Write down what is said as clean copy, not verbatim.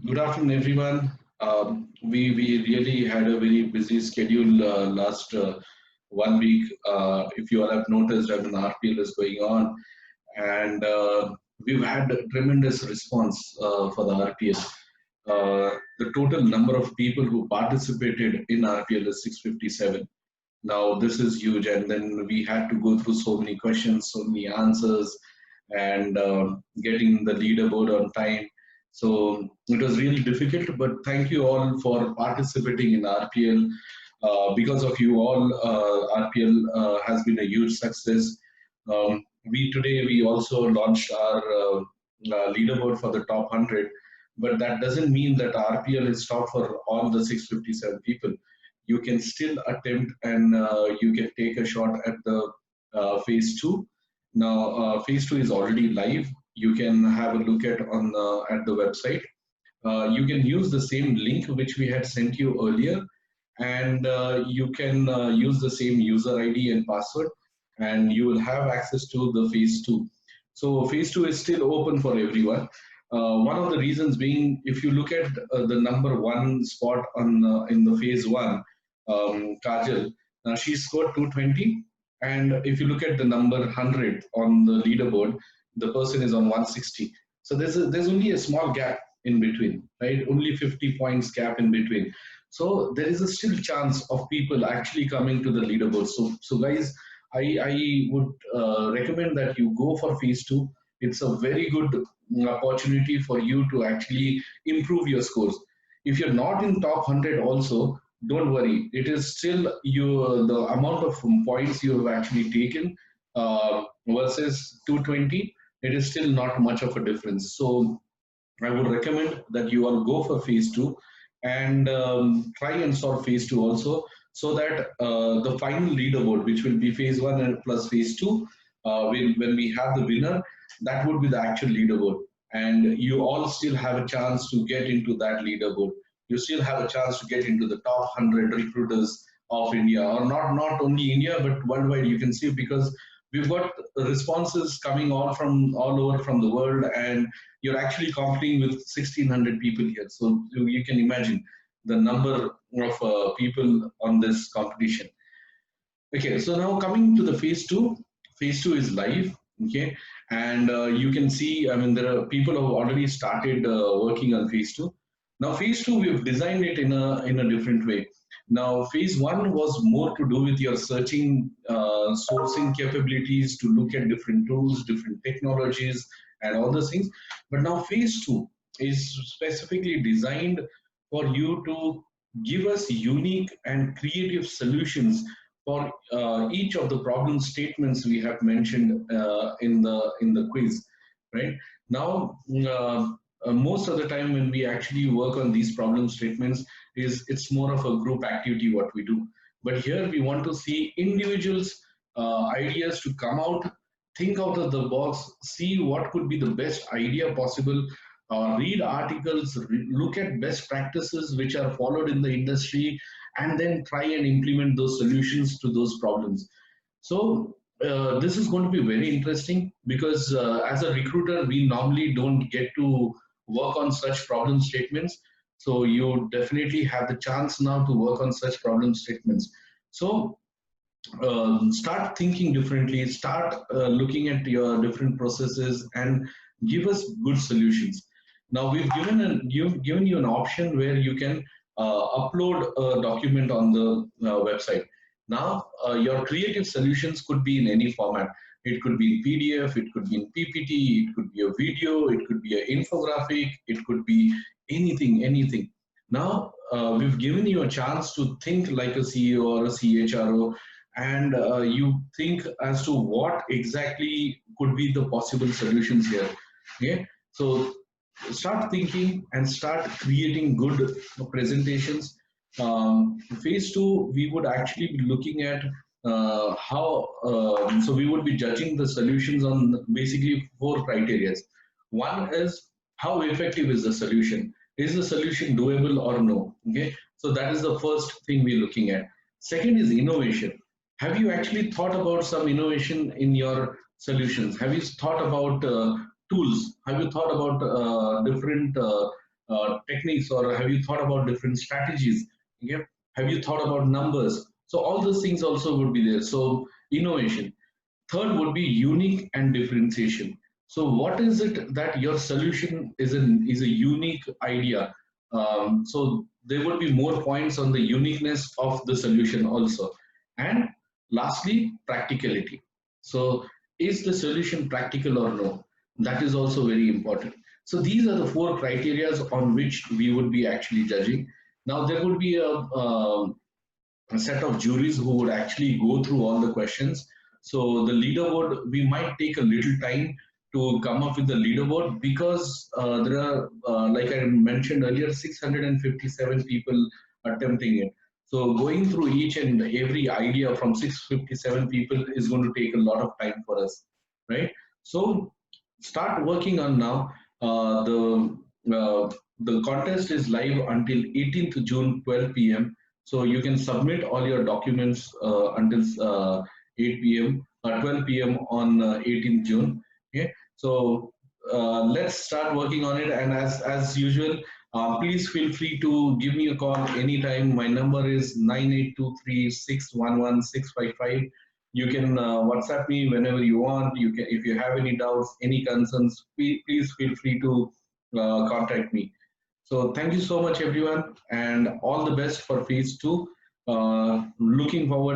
Good afternoon, everyone. We really had a very busy schedule last 1 week. If you all have noticed, I mean, RPL is going on, and we've had a tremendous response for the RPL. The total number of people who participated in RPL is 657. Now, this is huge, and then we had to go through so many questions, so many answers, and getting the leaderboard on time. So it was really difficult, but thank you all for participating in RPL. Because of you all, RPL has been a huge success. We today we also launched our leaderboard for the top 100, but that doesn't mean that RPL is stopped for all the 657 people. You can still attempt and you can take a shot at the phase two. Now, phase two is already live. You can have a look at the website. You can use the same link which we had sent you earlier, and you can use the same user ID and password, and you will have access to the phase two. So phase two is still open for everyone. One of the reasons being, if you look at the number one spot on in the phase one, Kajal, she scored 220, and if you look at the number 100 on the leaderboard, the person is on 160. So there's only a small gap in between, right? Only 50 points gap in between. So there is a still chance of people actually coming to the leaderboard. So guys, I would recommend that you go for phase two. It's a very good opportunity for you to actually improve your scores. If you're not in top 100 also, don't worry. It is still the amount of points you have actually taken versus 220. It is still not much of a difference. So I would recommend that you all go for phase two and try and solve phase two also, so that the final leaderboard, which will be phase one and plus phase two, when we have the winner, that would be the actual leaderboard. And you all still have a chance to get into that leaderboard. You still have a chance to get into the top 100 recruiters of India, or not only India, but worldwide. You can see, because we've got responses coming all over from the world, and you're actually competing with 1600 people here, so you can imagine the number of people on this competition. Okay, so now coming to the phase two is live. Okay, and you can see, I mean, there are people who have already started working on phase two. Now, phase two, we've designed it in a different way. Now, phase one was more to do with your searching, sourcing capabilities to look at different tools, different technologies, and all those things. But now, phase two is specifically designed for you to give us unique and creative solutions for each of the problem statements we have mentioned in the quiz, right? Now, most of the time when we actually work on these problem statements, it's more of a group activity what we do. But here we want to see individuals' ideas to come out, think out of the box, see what could be the best idea possible, read articles, look at best practices which are followed in the industry, and then try and implement those solutions to those problems. So this is going to be very interesting, because as a recruiter, we normally don't get to work on such problem statements. So you definitely have the chance now to work on such problem statements. So start thinking differently, start looking at your different processes, and give us good solutions. Now, you've given you an option where you can upload a document on the website. Now, your creative solutions could be in any format. It could be in PDF, it could be in PPT, it could be a video, it could be an infographic, it could be anything. Now, we've given you a chance to think like a CEO or a CHRO, and you think as to what exactly could be the possible solutions here. Okay, so start thinking and start creating good presentations. Phase two, we would actually be looking at how, so we would be judging the solutions on basically four criteria. One is, how effective is the solution? Is the solution doable or no? Okay, so that is the first thing we're looking at. Second is innovation. Have you actually thought about some innovation in your solutions? Have you thought about tools? Have you thought about different techniques, or have you thought about different strategies? Okay, have you thought about numbers? So all those things also would be there. So innovation. Third would be unique and differentiation. So what is it that your solution is a unique idea? So there would be more points on the uniqueness of the solution also. And lastly, practicality. So is the solution practical or no? That is also very important. So these are the four criteria on which we would be actually judging. Now there would be a set of juries who would actually go through all the questions. So the leaderboard, we might take a little time to come up with the leaderboard, because there are, like I mentioned earlier, 657 people attempting it. So going through each and every idea from 657 people is going to take a lot of time for us, right? So start working on now. The contest is live until 18th June 12 p.m. So you can submit all your documents until 8 p.m. or 12 p.m. on 18th June. Okay, so let's start working on it. And as usual, please feel free to give me a call anytime. My number is 9823611655. You can WhatsApp me whenever you want. You can, if you have any doubts, any concerns, please feel free to contact me. So thank you so much, everyone, and all the best for phase two. Looking forward